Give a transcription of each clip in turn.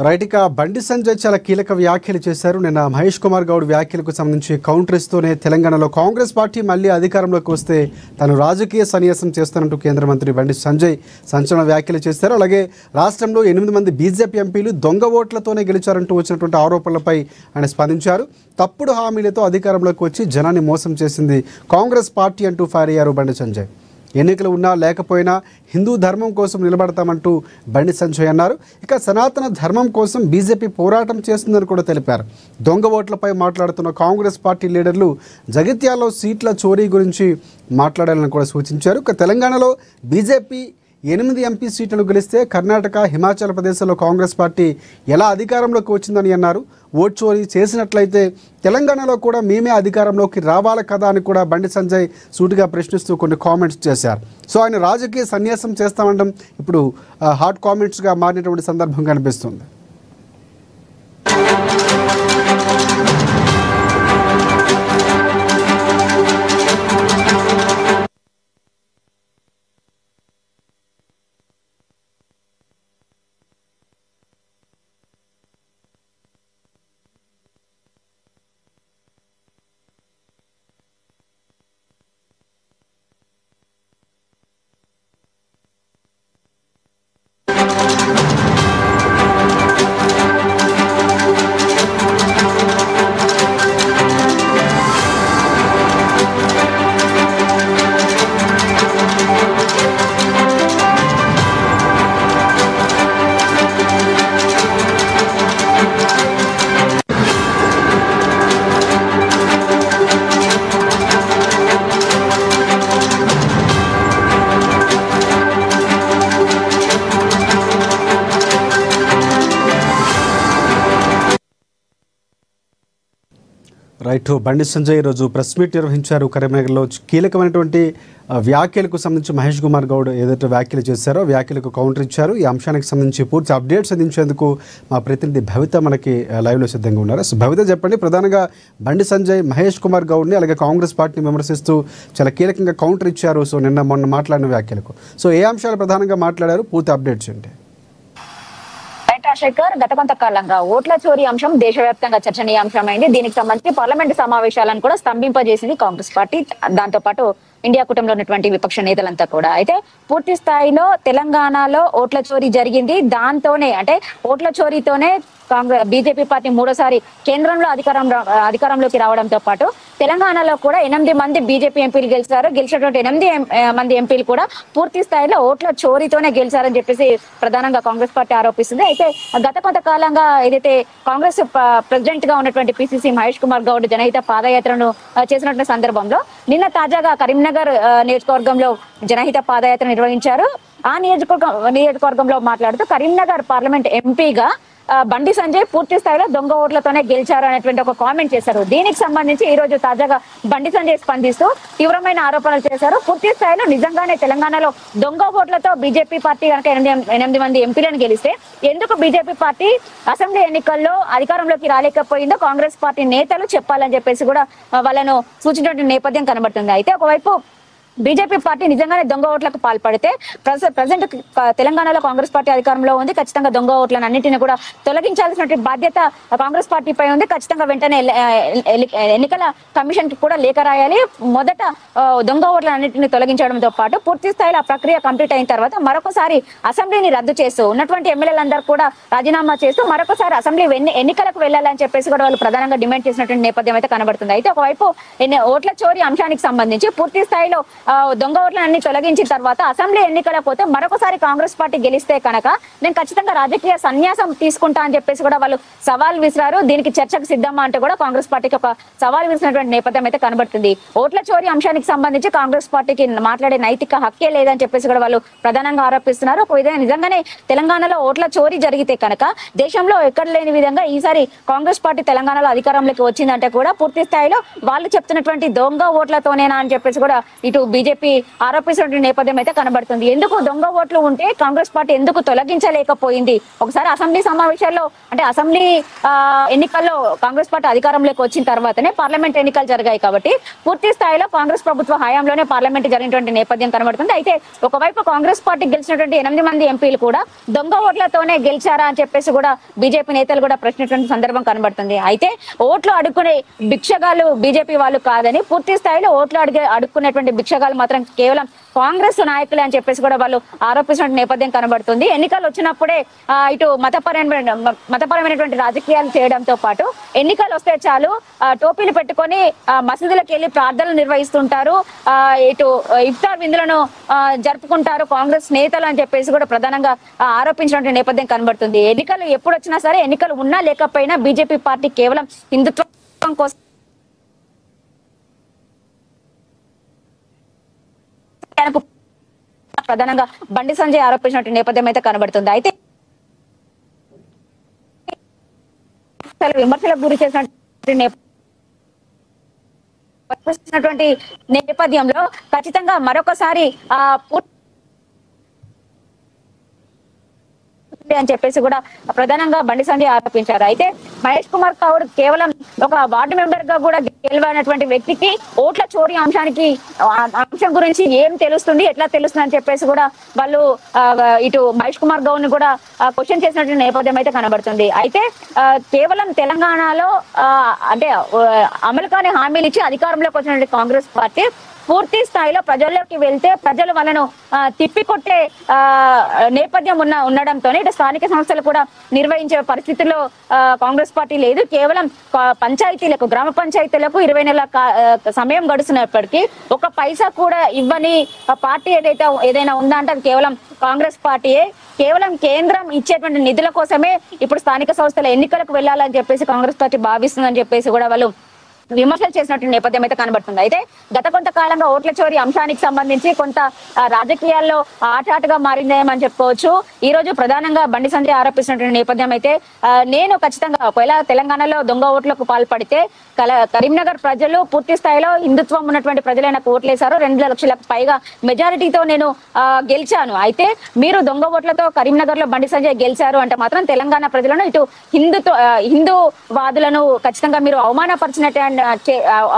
Right ఇక బండి సంజయ్ చాలా కీలక వ్యాఖ్యలు చేశారు. నిన్న మహేష్ కుమార్ గౌడ్ వ్యాఖ్యలకు సంబంధించి కౌంటర్ ఇస్తూనే తెలంగాణలో కాంగ్రెస్ పార్టీ మళ్ళీ అధికారంలోకి వస్తే తను రాజకీయ సన్యాసం చేస్తానంటూ కేంద్ర మంత్రి బండి సంజయ్ సంచలన వ్యాఖ్యలు చేశారు. అలాగే రాష్ట్రంలో 8 మంది బీజేపీ ఎంపీలు దొంగ ఓట్లతోనే గెలిచారంటూ వచ్చినటువంటి ఆరోపణలపై ఆయన స్పందించారు. తప్పుడు హామీలతో అధికారంలోకి వచ్చి జనాన్ని మోసం చేసింది కాంగ్రెస్ పార్టీ అంటూ ఫైర్ అయ్యారు బండి సంజయ్. ఎన్నికలు ఉన్నా లేకపోయినా హిందూ ధర్మం కోసం నిలబడతామంటూ బండి సంజయ్ అన్నారు. ఇక సనాతన ధర్మం కోసం బీజేపీ పోరాటం చేస్తుందని కూడా తెలిపారు. దొంగ ఓట్లపై మాట్లాడుతున్న కాంగ్రెస్ పార్టీ లీడర్లు జగిత్యాలలో సీట్ల చోరీ గురించి మాట్లాడాలని కూడా సూచించారు. ఇక తెలంగాణలో బీజేపీ 8 ఎంపీ సీట్లను గెలిస్తే కర్ణాటక, హిమాచల్ ప్రదేశ్లో కాంగ్రెస్ పార్టీ ఎలా అధికారంలోకి వచ్చిందని అన్నారు. ఓట్ చోరీ చేసినట్లయితే తెలంగాణలో కూడా మేమే అధికారంలోకి రావాలి కదా అని కూడా బండి సంజయ్ సూటిగా ప్రశ్నిస్తూ కొన్ని కామెంట్స్ చేశారు. సో ఆయన రాజకీయ సన్యాసం చేస్తామంటాం ఇప్పుడు హాట్ కామెంట్స్గా మారినటువంటి సందర్భం కనిపిస్తుంది. రైట్ బండి సంజయ్ ఈరోజు ప్రెస్ మీట్ నిర్వహించారు కరీంనగర్లో. కీలకమైనటువంటి వ్యాఖ్యలకు సంబంధించి మహేష్ కుమార్ గౌడ్ ఏదైతే వ్యాఖ్యలు చేశారో వ్యాఖ్యలకు కౌంటర్ ఇచ్చారు. ఈ అంశానికి సంబంధించి పూర్తి అప్డేట్స్ అందించేందుకు మా ప్రతినిధి భవిత మనకి లైవ్లో సిద్ధంగా ఉన్నారు. సో భవిత చెప్పండి, ప్రధానంగా బండి సంజయ్ మహేష్ కుమార్ గౌడ్ని అలాగే కాంగ్రెస్ పార్టీని విమర్శిస్తూ చాలా కీలకంగా కౌంటర్ ఇచ్చారు. సో మొన్న మాట్లాడిన వ్యాఖ్యలకు సో ఏ అంశాలు ప్రధానంగా మాట్లాడారు, పూర్తి అప్డేట్స్ ఏంటి? శేఖర్, గత కొంతకాలంగా ఓట్ల చోరీ అంశం దేశవ్యాప్తంగా చర్చనీయాంశమైంది. దీనికి సంబంధించి పార్లమెంటు సమావేశాలను కూడా స్తంభింపజేసింది కాంగ్రెస్ పార్టీ. దాంతో పాటు ఇండియా కూటమిలో ఉన్నటువంటి విపక్ష నేతలంతా కూడా. అయితే పూర్తి స్థాయిలో తెలంగాణలో ఓట్ల చోరీ జరిగింది. దాంతోనే అంటే ఓట్ల చోరీతోనే బీజేపీ పార్టీ మూడోసారి కేంద్రంలో అధికారంలోకి రావడంతో పాటు తెలంగాణలో కూడా 8 మంది బీజేపీ ఎంపీలు గెలిచారు. గెలిచినటువంటి 8 మంది ఎంపీలు కూడా పూర్తి స్థాయిలో ఓట్ల చోరీతోనే గెలిచారని చెప్పేసి ప్రధానంగా కాంగ్రెస్ పార్టీ ఆరోపిస్తుంది. అయితే గత కొంతకాలంగా ఏదైతే కాంగ్రెస్ ప్రెసిడెంట్ గా ఉన్నటువంటి పిసిసి మహేష్ కుమార్ గౌడ్ జనహిత పాదయాత్రను చేసినటువంటి సందర్భంలో నిన్న తాజాగా కరీంనగర్ నియోజకవర్గంలో జనహిత పాదయాత్ర నిర్వహించారు. ఆ నియోజకవర్గంలో మాట్లాడుతూ కరీంనగర్ పార్లమెంట్ ఎంపీగా బండి సంజయ్ పూర్తి స్థాయిలో దొంగ ఓట్లతోనే గెలిచారు అనేటువంటి ఒక కామెంట్ చేశారు. దీనికి సంబంధించి ఈ రోజు తాజాగా బండి సంజయ్ స్పందిస్తూ తీవ్రమైన ఆరోపణలు చేశారు. పూర్తి స్థాయిలో నిజంగానే తెలంగాణలో దొంగ ఓట్లతో బీజేపీ పార్టీ కనుక 8 మంది ఎంపీలను గెలిస్తే ఎందుకు బీజేపీ పార్టీ అసెంబ్లీ ఎన్నికల్లో అధికారంలోకి రాలేకపోయిందో కాంగ్రెస్ పార్టీ నేతలు చెప్పాలని చెప్పేసి కూడా వాళ్ళను సూచించినటువంటి నేపథ్యం కనబడుతుంది. అయితే ఒకవైపు బీజేపీ పార్టీ నిజంగానే దొంగ ఓట్లకు పాల్పడితే ప్రజెంట్ తెలంగాణలో కాంగ్రెస్ పార్టీ అధికారంలో ఉంది. ఖచ్చితంగా దొంగ ఓట్లను అన్నింటినీ కూడా తొలగించాల్సిన బాధ్యత కాంగ్రెస్ పార్టీపై ఉంది. ఖచ్చితంగా వెంటనే ఎన్నికల కమిషన్ కి కూడా లేఖ రాయాలి. మొదట దొంగ ఓట్లను అన్నింటినీ తొలగించడంతో పాటు పూర్తి స్థాయిలో ఆ ప్రక్రియ కంప్లీట్ అయిన తర్వాత మరొకసారి అసెంబ్లీని రద్దు చేస్తూ ఉన్నటువంటి ఎమ్మెల్యేలందరూ కూడా రాజీనామా చేస్తూ మరొకసారి అసెంబ్లీ ఎన్నికలకు వెళ్లాలని చెప్పేసి కూడా వాళ్ళు ప్రధానంగా డిమాండ్ చేసినటువంటి నేపథ్యం అయితే కనబడుతుంది. అయితే ఒకవైపు ఓట్ల చోరీ అంశానికి సంబంధించి పూర్తి స్థాయిలో దొంగ ఓట్లన్నీ తొలగించిన తర్వాత అసెంబ్లీ ఎన్నికల పోతే మరొకసారి కాంగ్రెస్ పార్టీ గెలిస్తే కనుక నేను ఖచ్చితంగా రాజకీయ సన్యాసం తీసుకుంటా అని చెప్పేసి కూడా వాళ్ళు సవాల్ విసిరారు. దీనికి చర్చకు సిద్ధమా అంటే కూడా కాంగ్రెస్ పార్టీకి ఒక సవాల్ విసినటువంటి నేపథ్యం అయితే కనబడుతుంది. ఓట్ల చోరీ అంశానికి సంబంధించి కాంగ్రెస్ పార్టీకి మాట్లాడే నైతిక హక్కే లేదని చెప్పేసి కూడా వాళ్ళు ప్రధానంగా ఆరోపిస్తున్నారు. ఒక విధంగా నిజంగానే తెలంగాణలో ఓట్ల చోరీ జరిగితే కనుక దేశంలో ఎక్కడ లేని విధంగా ఈసారి కాంగ్రెస్ పార్టీ తెలంగాణలో అధికారంలోకి వచ్చిందంటే కూడా పూర్తి స్థాయిలో వాళ్ళు చెప్తున్నటువంటి దొంగ ఓట్లతోనేనా అని చెప్పేసి కూడా ఇటు బీజేపీ ఆరోపిస్తున్న నేపథ్యం అయితే కనబడుతుంది. ఎందుకు దొంగ ఓట్లు ఉంటే కాంగ్రెస్ పార్టీ ఎందుకు తొలగించలేకపోయింది? ఒకసారి అసెంబ్లీ సమావేశాల్లో అంటే అసెంబ్లీ ఎన్నికల్లో కాంగ్రెస్ పార్టీ అధికారంలోకి వచ్చిన తర్వాతనే పార్లమెంట్ ఎన్నికలు జరిగాయి కాబట్టి పూర్తి స్థాయిలో కాంగ్రెస్ ప్రభుత్వ హయాంలోనే పార్లమెంట్ జరిగినటువంటి నేపథ్యం కనబడుతుంది. అయితే ఒకవైపు కాంగ్రెస్ పార్టీ గెలిచినటువంటి 8 మంది ఎంపీలు కూడా దొంగ ఓట్లతోనే గెలిచారా అని చెప్పేసి కూడా బీజేపీ నేతలు కూడా ప్రశ్నించిన సందర్భం కనబడుతుంది. అయితే ఓట్లు అడుక్కునే భిక్షగాలు బీజేపీ వాళ్ళు కాదని, పూర్తి స్థాయిలో ఓట్లు అడుక్కునేటువంటి భిక్షగాలు మాత్రం కేవలం కాంగ్రెస్ నాయకులే అని చెప్పేసి కూడా వాళ్ళు ఆరోపిస్తున్న నేపథ్యం కనబడుతుంది. ఎన్నికలు వచ్చినప్పుడే ఇటు మతపరమైనటువంటి రాజకీయాలు చేయడంతో పాటు ఎన్నికలు వస్తే చాలు టోపీలు పెట్టుకొని మసీదులకు వెళ్ళి ప్రార్థనలు నిర్వహిస్తుంటారు, ఇటు ఇఫ్తార్ విందులను జరుపుకుంటారు కాంగ్రెస్ నేతలు అని చెప్పేసి కూడా ప్రధానంగా ఆరోపించినటువంటి నేపథ్యం కనబడుతుంది. ఎన్నికలు ఎప్పుడు వచ్చినా సరే, ఎన్నికలు ఉన్నా లేకపోయినా బీజేపీ పార్టీ కేవలం హిందుత్వం కోసం ప్రధానంగా బండి సంజయ్ ఆరోపించినట్టు నేపథ్యం అయితే కనబడుతుంది. అయితే విమర్శలకు గురి చేసినటువంటి నేపథ్యంలో ఖచ్చితంగా మరొకసారి అని చెప్పేసి కూడా ప్రధానంగా బండి సంజయ్ ఆరోపించారు. అయితే మహేష్ కుమార్ గౌడ్ కేవలం ఒక వార్డు మెంబర్ గా కూడా గెలవనటువంటి వ్యక్తికి ఓట్ల చోరీ అంశం గురించి ఏం తెలుస్తుంది, ఎట్లా తెలుస్తుంది అని చెప్పేసి కూడా వాళ్ళు ఇటు మహేష్ కుమార్ గౌడ్ ని కూడా క్వశ్చన్ చేసినటువంటి నేపథ్యం అయితే కనబడుతుంది. అయితే కేవలం తెలంగాణలో అంటే అమలు కాని హామీలు ఇచ్చి అధికారంలోకి వచ్చినటువంటి కాంగ్రెస్ పార్టీ పూర్తి స్థాయిలో ప్రజల్లోకి వెళ్తే ప్రజలు వాళ్ళను తిప్పికొట్టే నేపథ్యం ఉండడంతో ఇటు స్థానిక సంస్థలు కూడా నిర్వహించే పరిస్థితుల్లో కాంగ్రెస్ పార్టీ లేదు. కేవలం పంచాయతీలకు, గ్రామ పంచాయతీలకు 20 నెలల సమయం గడుస్తున్నప్పటికీ ఒక పైసా కూడా ఇవ్వని పార్టీ ఏదైనా ఉందా అంటే అది కేవలం కాంగ్రెస్ పార్టీయే. కేవలం కేంద్రం ఇచ్చేటువంటి నిధుల కోసమే ఇప్పుడు స్థానిక సంస్థల ఎన్నికలకు వెళ్ళాలని చెప్పేసి కాంగ్రెస్ పార్టీ భావిస్తుందని చెప్పేసి కూడా వాళ్ళు విమర్శలు చేసినటువంటి నేపథ్యం అయితే కనబడుతుంది. అయితే గత కొంతకాలంగా ఓట్ల చోరీ అంశానికి సంబంధించి కొంత రాజకీయాల్లో ఆటాటగా మారిందేమని చెప్పుకోవచ్చు. ఈ రోజు ప్రధానంగా బండి సంజయ్ ఆరోపిస్తున్నటువంటి నేపథ్యం అయితే నేను ఖచ్చితంగా ఒకవేళ తెలంగాణలో దొంగ ఓట్లకు పాల్పడితే కరీంనగర్ ప్రజలు పూర్తి స్థాయిలో హిందుత్వం ఉన్నటువంటి ప్రజలైన ఓట్లేశారు. 2 లక్షలకు పైగా మెజారిటీతో నేను గెలిచాను. అయితే మీరు దొంగ ఓట్లతో కరీంనగర్ లో బండి సంజయ్ గెలిచారు అంటే మాత్రం తెలంగాణ ప్రజలను ఇటు హిందూవాదులను ఖచ్చితంగా మీరు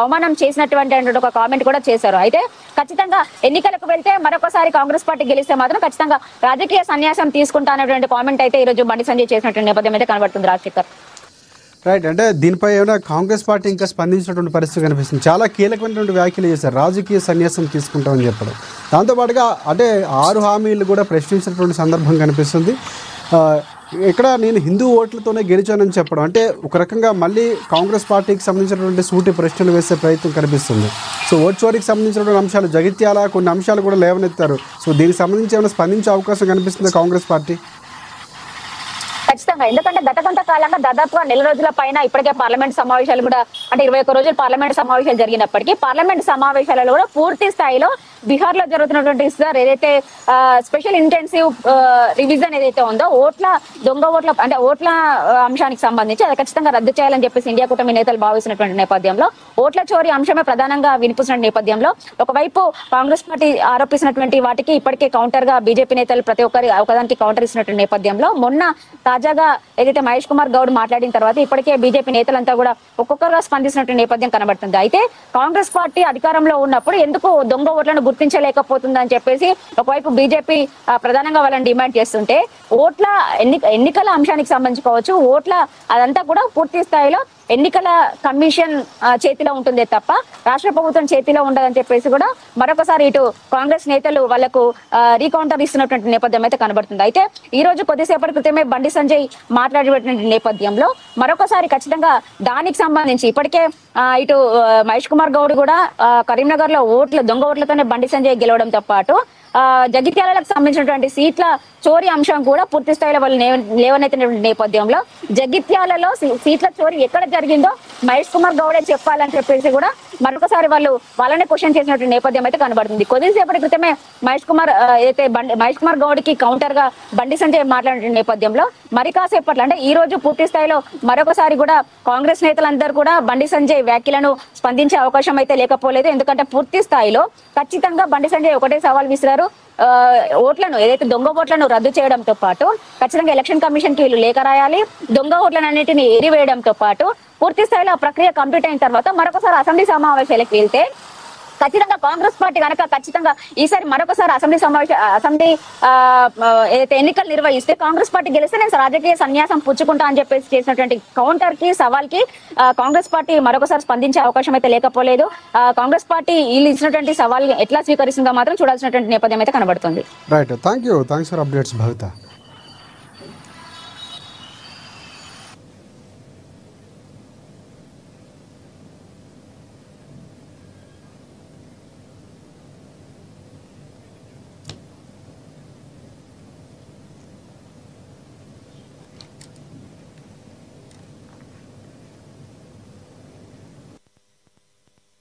అవమానం చేసినటువంటి ఒక కామెంట్ కూడా చేశారు. అయితే ఖచ్చితంగా ఎన్నికలకు వెళ్తే మరొకసారి కాంగ్రెస్ పార్టీ గెలిస్తే మాత్రం ఖచ్చితంగా రాజకీయ సన్యాసం తీసుకుంటానటువంటి కామెంట్ అయితే ఈ రోజు బండి సంజయ్ చేసినటువంటి నేపథ్యం అయితే కనబడుతుంది. రాజశేఖర్ రైట్, అంటే దీనిపై ఏమైనా కాంగ్రెస్ పార్టీ ఇంకా స్పందించినటువంటి పరిస్థితి కనిపిస్తుంది. చాలా కీలకమైనటువంటి వ్యాఖ్యలు చేశారు, రాజకీయ సన్యాసం తీసుకుంటామని చెప్పడం. దాంతోపాటుగా అంటే 6 హామీలు కూడా ప్రశ్నించినటువంటి సందర్భం కనిపిస్తుంది. ఇక్కడ నేను హిందూ ఓట్లతోనే గెలిచానని చెప్పడం అంటే ఒక రకంగా మళ్ళీ కాంగ్రెస్ పార్టీకి సంబంధించినటువంటి సూటి ప్రశ్నలు వేసే ప్రయత్నం కనిపిస్తుంది. సో ఓట్ చోరీకి సంబంధించినటువంటి అంశాలు, జగిత్యాల కొన్ని అంశాలు కూడా లేవనెత్తారు. సో దీనికి సంబంధించి ఏమైనా స్పందించే అవకాశం కనిపిస్తుంది కాంగ్రెస్ పార్టీ? ఖచ్చితంగా, ఎందుకంటే గత కొంతకాలంగా దాదాపుగా 4 రోజుల పైన ఇప్పటికే పార్లమెంట్ సమావేశాలు కూడా అంటే 21 రోజులు పార్లమెంట్ సమావేశాలు జరిగినప్పటికీ పార్లమెంట్ సమావేశాలలో కూడా పూర్తి స్థాయిలో బీహార్ లో జరుగుతున్నటువంటి ఏదైతే స్పెషల్ ఇంటెన్సివ్ రివిజన్ ఏదైతే ఉందో దొంగ ఓట్ల అంటే ఓట్ల అంశానికి సంబంధించి అది ఖచ్చితంగా రద్దు చేయాలని చెప్పేసి ఇండియా కూటమి నేతలు భావిస్తున్నటువంటి నేపథ్యంలో ఓట్ల చోరీ అంశమే ప్రధానంగా వినిపిస్తున్న నేపథ్యంలో ఒకవైపు కాంగ్రెస్ పార్టీ ఆరోపిస్తున్నటువంటి వాటికి ఇప్పటికే కౌంటర్ గా బీజేపీ నేతలు ప్రతి ఒక్కరి ఒకదానికి కౌంటర్ ఇస్తున్నటువంటి నేపథ్యంలో మొన్న తాజాగా ఏదైతే మహేష్ కుమార్ గౌడ్ మాట్లాడిన తర్వాత ఇప్పటికే బీజేపీ నేతలంతా కూడా ఒక్కొక్కరుగా స్పందిస్తున్నటువంటి నేపథ్యం కనబడుతుంది. అయితే కాంగ్రెస్ పార్టీ అధికారంలో ఉన్నప్పుడు ఎందుకు దొంగ ఓట్లను గుర్తించలేకపోతుందని చెప్పేసి ఒకవైపు బీజేపీ ప్రధానంగా వాళ్ళని డిమాండ్ చేస్తుంటే ఎన్నికల అంశానికి సంబంధించి కావచ్చు, అదంతా కూడా పూర్తి స్థాయిలో ఎన్నికల కమిషన్ చేతిలో ఉంటుందే తప్ప రాష్ట్ర ప్రభుత్వం చేతిలో ఉండదని చెప్పేసి కూడా మరొకసారి ఇటు కాంగ్రెస్ నేతలు వాళ్లకు రీకౌంటర్ ఇస్తున్నటువంటి నేపథ్యం అయితే కనబడుతుంది. అయితే ఈ రోజు కొద్దిసేపటి క్రితమే బండి సంజయ్ మాట్లాడేటువంటి నేపథ్యంలో మరొకసారి ఖచ్చితంగా దానికి సంబంధించి ఇప్పటికే ఇటు మహేష్ కుమార్ గౌడ్ కూడా కరీంనగర్ లో దొంగ ఓట్లతోనే బండి సంజయ్ గెలవడంతో పాటు జగిత్యాలకు సంబంధించినటువంటి సీట్ల చోరీ అంశం కూడా పూర్తి స్థాయిలో వాళ్ళు లేవనెత్తినటువంటి నేపథ్యంలో జగిత్యాలలో సీట్ల చోరీ ఎక్కడ జరిగిందో మహేష్ కుమార్ గౌడే చెప్పాలని చెప్పేసి కూడా మరొకసారి వాళ్ళనే క్వశ్చన్ చేసినటువంటి నేపథ్యం అయితే కనబడుతుంది. కొద్దిసేపటి క్రితమే మహేష్ కుమార్ గౌడ్ కి కౌంటర్ గా బండి సంజయ్ మాట్లాడిన నేపథ్యంలో మరి కాసేపట్లో అంటే ఈ రోజు పూర్తి స్థాయిలో మరొకసారి కూడా కాంగ్రెస్ నేతలందరూ కూడా బండి సంజయ్ వ్యాఖ్యలను స్పందించే అవకాశం అయితే లేకపోలేదు. ఎందుకంటే పూర్తి స్థాయిలో ఖచ్చితంగా బండి సంజయ్ ఒకటే సవాల్ విసిరారు. ఓట్లను ఏదైతే దొంగ ఓట్లను రద్దు చేయడంతో పాటు ఖచ్చితంగా ఎలక్షన్ కమిషన్ కి వీళ్ళు లేఖ రాయాలి, దొంగ ఓట్లను అన్నిటిని ఎరివేయడంతో పాటు పూర్తి స్థాయిలో ఆ ప్రక్రియ కంప్లీట్ అయిన తర్వాత మరొకసారి అసెంబ్లీ సమావేశాలకు వెళ్తే ఖచ్చితంగా కాంగ్రెస్ పార్టీ కనుక ఖచ్చితంగా ఈసారి మరొకసారి అసెంబ్లీ ఏదైతే ఎన్నికలు నిర్వహిస్తే కాంగ్రెస్ పార్టీ గెలిస్తే నేను రాజకీయ సన్యాసం పుచ్చుకుంటా అని చెప్పేసి చేసినటువంటి కౌంటర్ కి సవాల్ కి కాంగ్రెస్ పార్టీ మరొకసారి స్పందించే అవకాశం అయితే లేకపోలేదు. కాంగ్రెస్ పార్టీ వీళ్ళు ఇచ్చినటువంటి సవాల్ ఎట్లా స్వీకరిస్తుందో మాత్రం చూడాల్సినటువంటి నేపథ్యం అయితే కనబడుతుంది. Right, thanks for updates Bhavitha.